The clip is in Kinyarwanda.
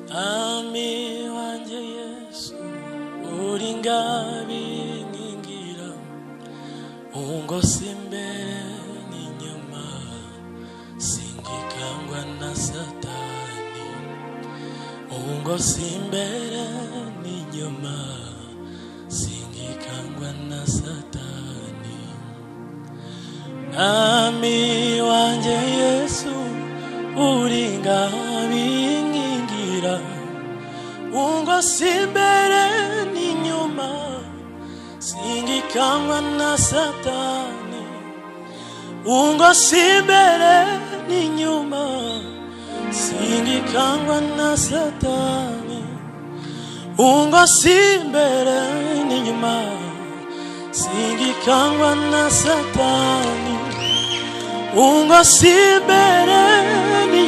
Ami wanje Yesu uri ngabingingira ungose imbere n'inyuma singikangwa na Satani ungose imbere n'inyuma singikangwa na Satani Ami wanje Yesu uri ngabingingira ungose imbere n'inyuma singikangwa na Satani ungose imbere n'inyuma singikangwa na Satani ungose imbere n'inyuma singikangwa na Satani ungose imbere n'inyuma